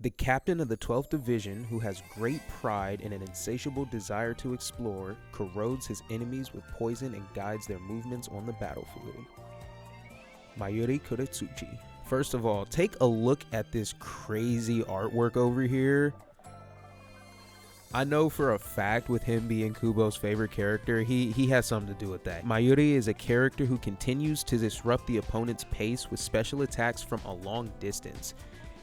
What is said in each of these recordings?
The captain of the 12th Division, who has great pride and an insatiable desire to explore, corrodes his enemies with poison and guides their movements on the battlefield. Mayuri Kurotsuchi. First of all, take a look at this crazy artwork over here. I know for a fact with him being Kubo's favorite character, he has something to do with that. Mayuri is a character who continues to disrupt the opponent's pace with special attacks from a long distance.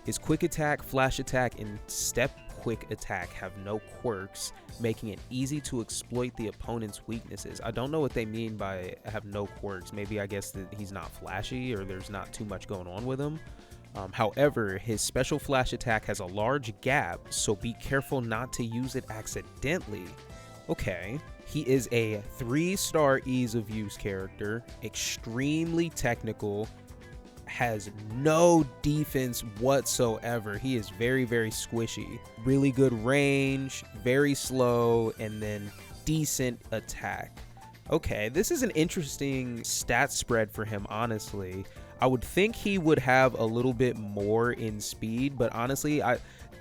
His quick attack, flash attack, and step quick attack have no quirks, making it easy to exploit the opponent's weaknesses. I don't know what they mean by have no quirks. Maybe I guess that he's not flashy or there's not too much going on with him. However, his special flash attack has a large gap, so be careful not to use it accidentally. Okay. He is a 3-star ease of use character, extremely technical, has no defense whatsoever. He is very, very squishy. Really good range, very slow, and then decent attack. Okay, this is an interesting stat spread for him, honestly. I would think he would have a little bit more in speed, but honestly,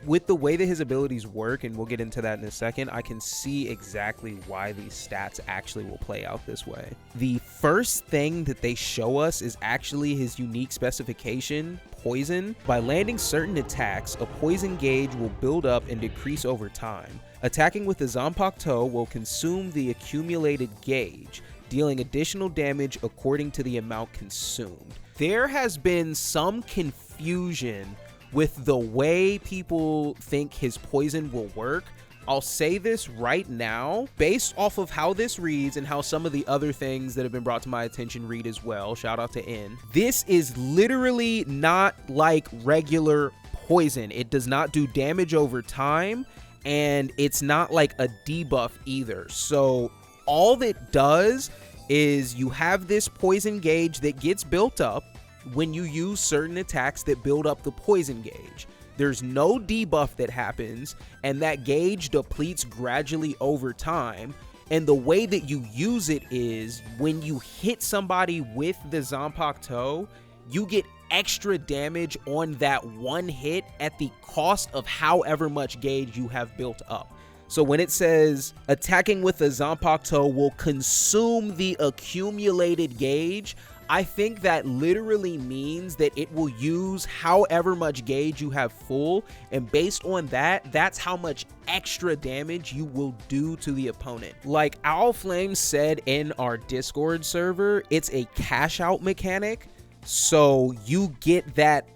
with the way that his abilities work, and we'll get into that in a second, I can see exactly why these stats actually will play out this way. The first thing that they show us is actually his unique specification, poison. By landing certain attacks, a poison gauge will build up and decrease over time. Attacking with the Zanpakuto will consume the accumulated gauge, dealing additional damage according to the amount consumed. There has been some confusion with the way people think his poison will work. I'll say this right now, based off of how this reads and how some of the other things that have been brought to my attention read as well. Shout out to N. This is literally not like regular poison. It does not do damage over time, and it's not like a debuff either. So all that does is you have this poison gauge that gets built up when you use certain attacks that build up the poison gauge. There's no debuff that happens, and that gauge depletes gradually over time. And the way that you use it is when you hit somebody with the Zanpakuto, you get extra damage on that one hit at the cost of however much gauge you have built up. So when it says attacking with the Zanpakuto will consume the accumulated gauge, I think that literally means that it will use however much gauge you have full, and based on that, that's how much extra damage you will do to the opponent. Like Owl Flame said in our Discord server, it's a cash out mechanic, so you get that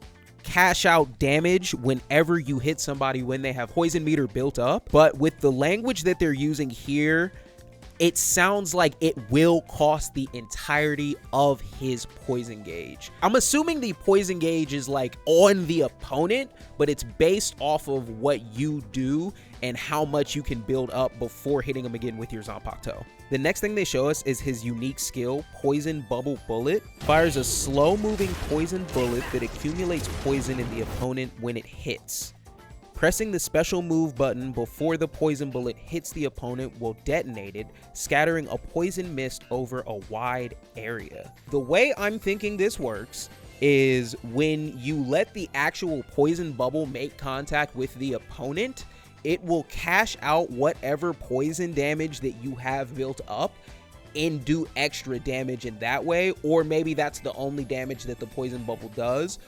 cash out damage whenever you hit somebody when they have poison meter built up. But with the language that they're using here, it sounds like it will cost the entirety of his poison gauge. I'm assuming the poison gauge is like on the opponent, but it's based off of what you do and how much you can build up before hitting him again with your Zanpakuto. The next thing they show us is his unique skill, Poison Bubble Bullet. Fires a slow-moving poison bullet that accumulates poison in the opponent when it hits. Pressing the special move button before the poison bullet hits the opponent will detonate it, scattering a poison mist over a wide area. The way I'm thinking this works is when you let the actual poison bubble make contact with the opponent, it will cash out whatever poison damage that you have built up and do extra damage in that way, or maybe that's the only damage that the poison bubble does.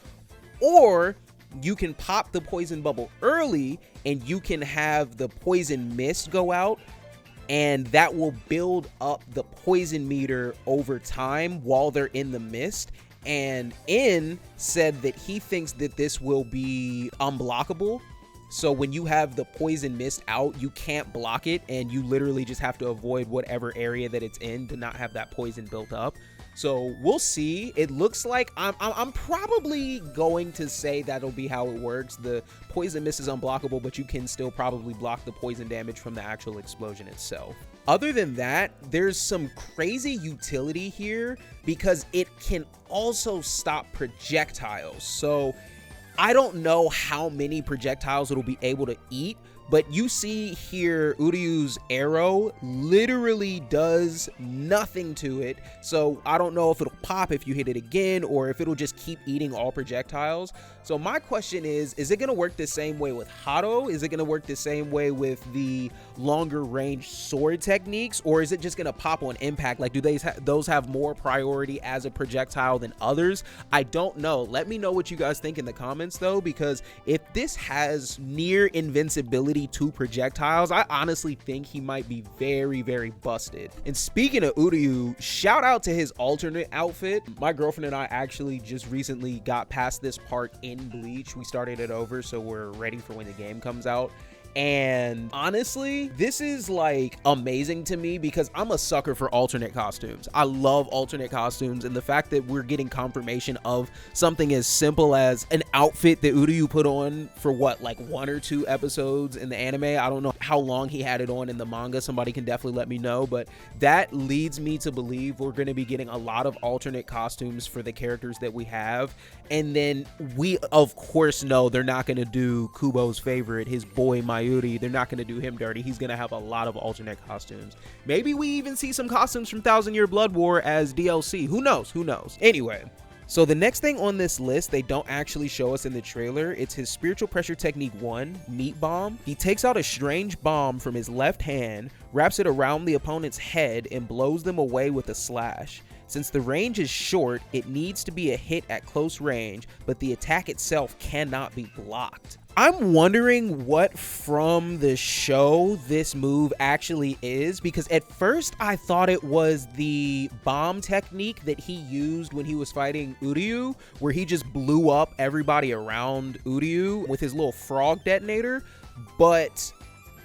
Or you can pop the poison bubble early and you can have the poison mist go out, and that will build up the poison meter over time while they're in the mist. And N said that he thinks that this will be unblockable. So when you have the poison mist out, you can't block it, and you literally just have to avoid whatever area that it's in to not have that poison built up. So we'll see. It looks like I'm probably going to say that'll be how it works. The poison mist is unblockable, but you can still probably block the poison damage from the actual explosion itself. Other than that, there's some crazy utility here because it can also stop projectiles. So I don't know how many projectiles it'll be able to eat, But you see here Uryu's arrow literally does nothing to it. So I don't know if it'll pop if you hit it again or if it'll just keep eating all projectiles. So my question is it going to work the same way with Hado? Is it going to work the same way with the longer range sword techniques? Or is it just going to pop on impact? Like, do those have more priority as a projectile than others? I don't know. Let me know what you guys think in the comments though, because if this has near invincibility to projectiles, I honestly think he might be very, very busted. And speaking of Uryu, shout out to his alternate outfit. My girlfriend and I actually just recently got past this part in Bleach. We started it over, so we're ready for when the game comes out. And honestly, this is like amazing to me because I'm a sucker for alternate costumes. I love alternate costumes, and the fact that we're getting confirmation of something as simple as an outfit that Uryu put on for what, like 1 or 2 episodes in the anime. I don't know how long he had it on in the manga. Somebody can definitely let me know, but that leads me to believe we're going to be getting a lot of alternate costumes for the characters that we have. And then we of course know they're not going to do Kubo's favorite, his boy Mayuri. They're not going to do him dirty. He's going to have a lot of alternate costumes. Maybe we even see some costumes from Thousand Year Blood War as DLC. Who knows? Who knows? Anyway, so the next thing on this list, they don't actually show us in the trailer. It's his Spiritual Pressure Technique 1, Meat Bomb. He takes out a strange bomb from his left hand, wraps it around the opponent's head, and blows them away with a slash. Since the range is short, it needs to be a hit at close range, but the attack itself cannot be blocked. I'm wondering what from the show this move actually is, because at first I thought it was the bomb technique that he used when he was fighting Uryu, where he just blew up everybody around Uryu with his little frog detonator. But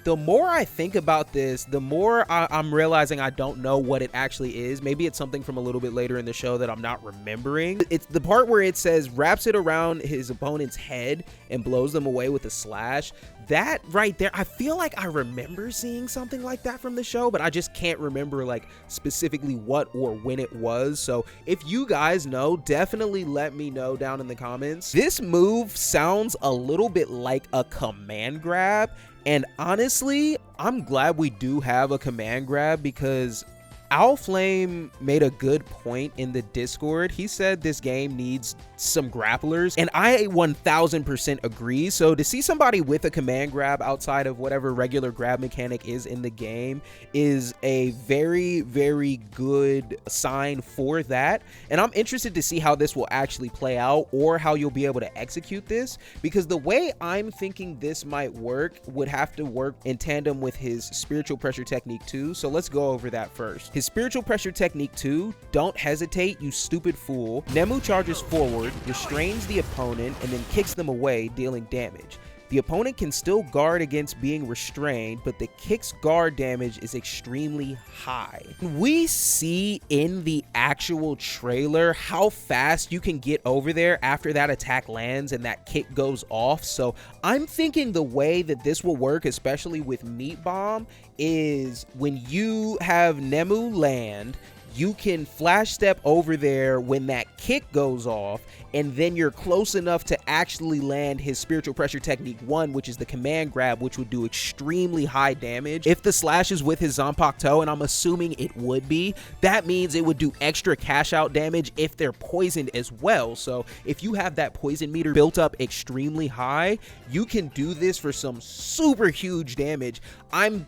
the more I think about this, the more I'm realizing I don't know what it actually is. Maybe it's something from a little bit later in the show that I'm not remembering. It's the part where it says wraps it around his opponent's head and blows them away with a slash. That right there, I feel like I remember seeing something like that from the show, but I just can't remember like specifically what or when it was. So if you guys know, definitely let me know down in the comments. This move sounds a little bit like a command grab. And honestly, I'm glad we do have a command grab, because Owlflame made a good point in the Discord. He said this game needs some grapplers, and I 1000% agree. So to see somebody with a command grab outside of whatever regular grab mechanic is in the game is a very, very good sign for that. And I'm interested to see how this will actually play out, or how you'll be able to execute this, because the way I'm thinking this might work would have to work in tandem with his Spiritual Pressure Technique 2. So let's go over that first. His Spiritual Pressure Technique 2, Don't Hesitate, You Stupid Fool. Nemu charges forward, restrains the opponent, and then kicks them away, dealing damage. The opponent can still guard against being restrained, but the kick's guard damage is extremely high. We see in the actual trailer how fast you can get over there after that attack lands and that kick goes off. So I'm thinking the way that this will work, especially with Meat Bomb, is when you have Nemu land, you can flash step over there when that kick goes off, and then you're close enough to actually land his Spiritual Pressure Technique 1, which is the command grab, which would do extremely high damage. If the slash is with his Zanpakuto, and I'm assuming it would be, that means it would do extra cash out damage if they're poisoned as well. So if you have that poison meter built up extremely high, you can do this for some super huge damage. I'm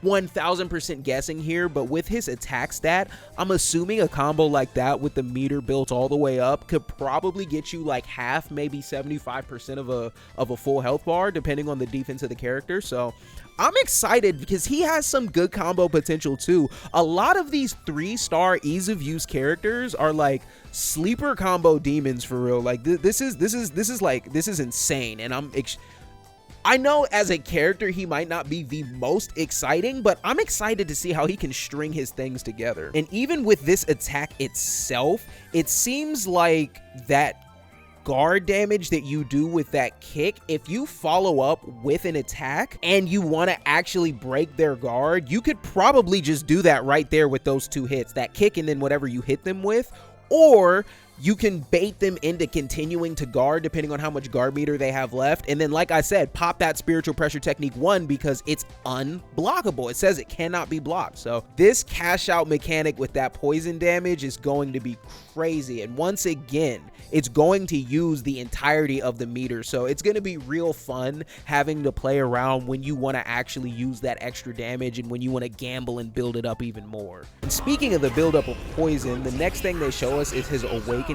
1000% guessing here, but with his attack stat, I'm assuming a combo like that with the meter built all the way up could probably get you like half, maybe 75% of a full health bar, depending on the defense of the character. So I'm excited because he has some good combo potential too. A lot of these 3-star ease of use characters are like sleeper combo demons for real. Like this is insane, and I know as a character he might not be the most exciting, but I'm excited to see how he can string his things together. And even with this attack itself, it seems like that guard damage that you do with that kick, if you follow up with an attack and you want to actually break their guard, you could probably just do that right there with those 2 hits, that kick and then whatever you hit them with. Or you can bait them into continuing to guard depending on how much guard meter they have left. And then, like I said, pop that spiritual pressure technique 1 because it's unblockable. It says it cannot be blocked. So this cash out mechanic with that poison damage is going to be crazy. And once again, it's going to use the entirety of the meter. So it's going to be real fun having to play around when you want to actually use that extra damage and when you want to gamble and build it up even more. And speaking of the buildup of poison, the next thing they show us is his awakening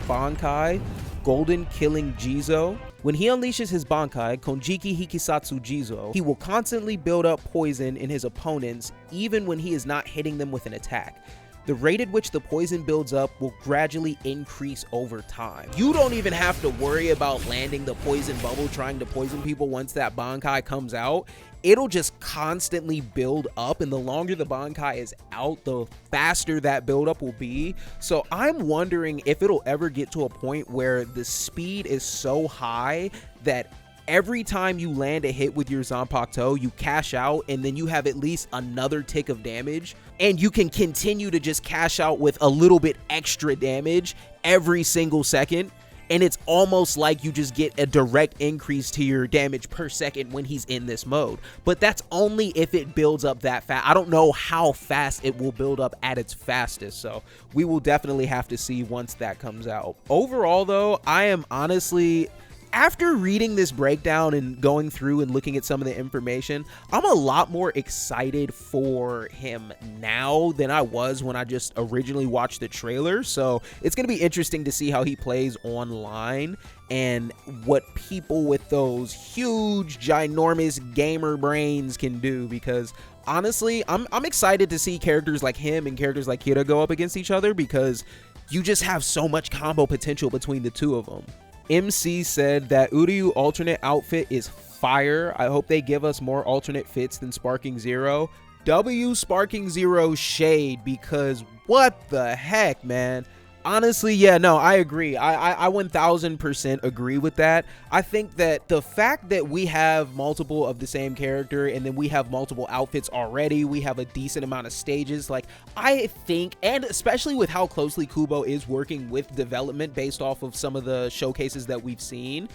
Bankai, Golden Killing Jizo. When he unleashes his Bankai, Konjiki Hikisatsu Jizo, he will constantly build up poison in his opponents even when he is not hitting them with an attack. The rate at which the poison builds up will gradually increase over time. You don't even have to worry about landing the poison bubble trying to poison people once that Bankai comes out. It'll just constantly build up, and the longer the Bankai is out, the faster that buildup will be. So I'm wondering if it'll ever get to a point where the speed is so high that every time you land a hit with your Zanpakuto, you cash out, and then you have at least another tick of damage, and you can continue to just cash out with a little bit extra damage every single second. And it's almost like you just get a direct increase to your damage per second when he's in this mode. But that's only if it builds up that fast. I don't know how fast it will build up at its fastest. So we will definitely have to see once that comes out. Overall, though, I am honestly, after reading this breakdown and going through and looking at some of the information, I'm a lot more excited for him now than I was when I just originally watched the trailer. So it's going to be interesting to see how he plays online and what people with those huge, ginormous gamer brains can do, because honestly, I'm excited to see characters like him and characters like Kira go up against each other, because you just have so much combo potential between the two of them. MC said that Uryu alternate outfit is fire. I hope they give us more alternate fits than Sparking Zero. W Sparking Zero shade, because what the heck, man. Honestly, yeah, no, I agree. I 1000% agree with that. I think that the fact that we have multiple of the same character and then we have multiple outfits already, we have a decent amount of stages, like, I think, and especially with how closely Kubo is working with development based off of some of the showcases that we've seen,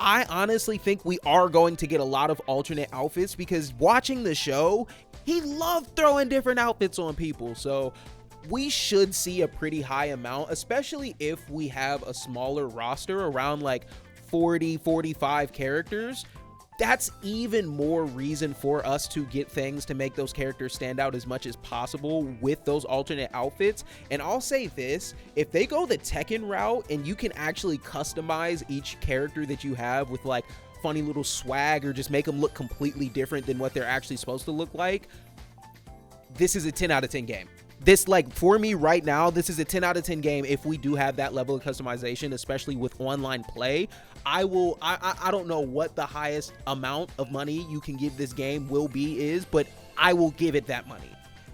I honestly think we are going to get a lot of alternate outfits, because watching the show, he loved throwing different outfits on people. So we should see a pretty high amount, especially if we have a smaller roster around like 40-45 characters. That's even more reason for us to get things to make those characters stand out as much as possible with those alternate outfits. And I'll say this, if they go the Tekken route and you can actually customize each character that you have with like funny little swag, or just make them look completely different than what they're actually supposed to look like, this is a 10 out of 10 game. This, like, for me right now, this is a 10 out of 10 game if we do have that level of customization, especially with online play. I don't know what the highest amount of money you can give this game is, but I will give it that money.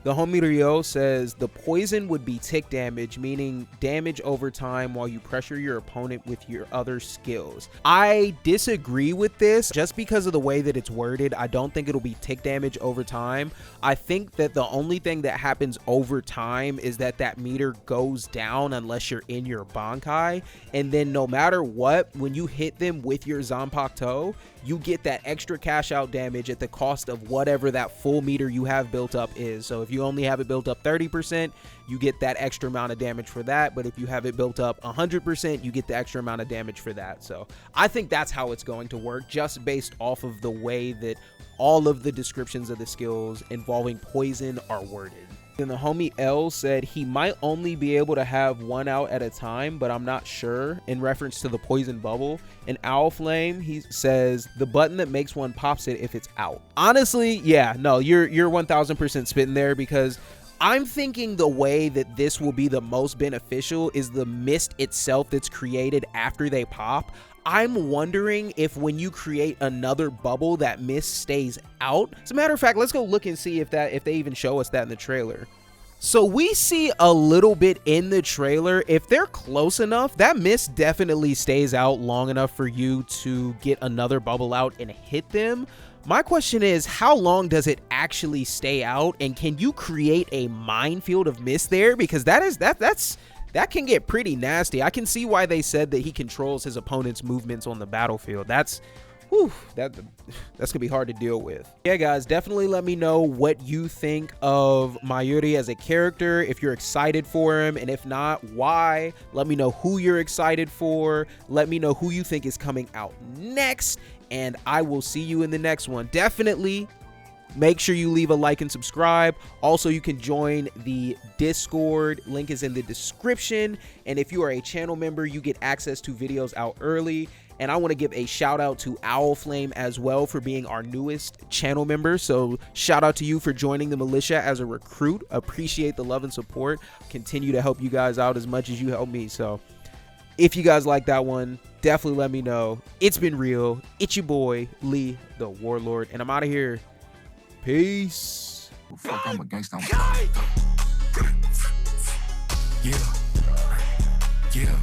The homie Ryo says the poison would be tick damage, meaning damage over time while you pressure your opponent with your other skills. I disagree with this just because of the way that it's worded. I don't think it'll be tick damage over time. I think that the only thing that happens over time is that meter goes down unless you're in your Bankai, and then no matter what, when you hit them with your Zanpakuto, you get that extra cash out damage at the cost of whatever that full meter you have built up is. So if you only have it built up 30%, you get that extra amount of damage for that. But if you have it built up 100%, you get the extra amount of damage for that. So I think that's how it's going to work, just based off of the way that all of the descriptions of the skills involving poison are worded. Then the homie L said he might only be able to have one out at a time, but I'm not sure, in reference to the poison bubble. And Owl Flame, he says the button that makes one pops it if it's out. Honestly, yeah, no, you're 1000% spitting there, because I'm thinking the way that this will be the most beneficial is the mist itself that's created after they pop. I'm wondering if when you create another bubble, that mist stays out. As a matter of fact, let's go look and see if they even show us that in the trailer. So we see a little bit in the trailer. If they're close enough, that mist definitely stays out long enough for you to get another bubble out and hit them. My question is, how long does it actually stay out, and can you create a minefield of mist there? Because that's that can get pretty nasty. I can see why they said that he controls his opponent's movements on the battlefield. That's gonna be hard to deal with. Yeah, guys, definitely let me know what you think of Mayuri as a character, if you're excited for him, and if not, why. Let me know who you're excited for. Let me know who you think is coming out next, and I will see you in the next one. Definitely make sure you leave a like and subscribe. Also, you can join the Discord. Link is in the description. And if you are a channel member, you get access to videos out early. And I want to give a shout out to Owl Flame as well for being our newest channel member. So shout out to you for joining the militia as a recruit. Appreciate the love and support. Continue to help you guys out as much as you help me. So if you guys like that one, definitely let me know. It's been real. It's your boy, Lee, the Warlord. And I'm out of here. Peace. Fuck, I'm a gangsta. Yeah.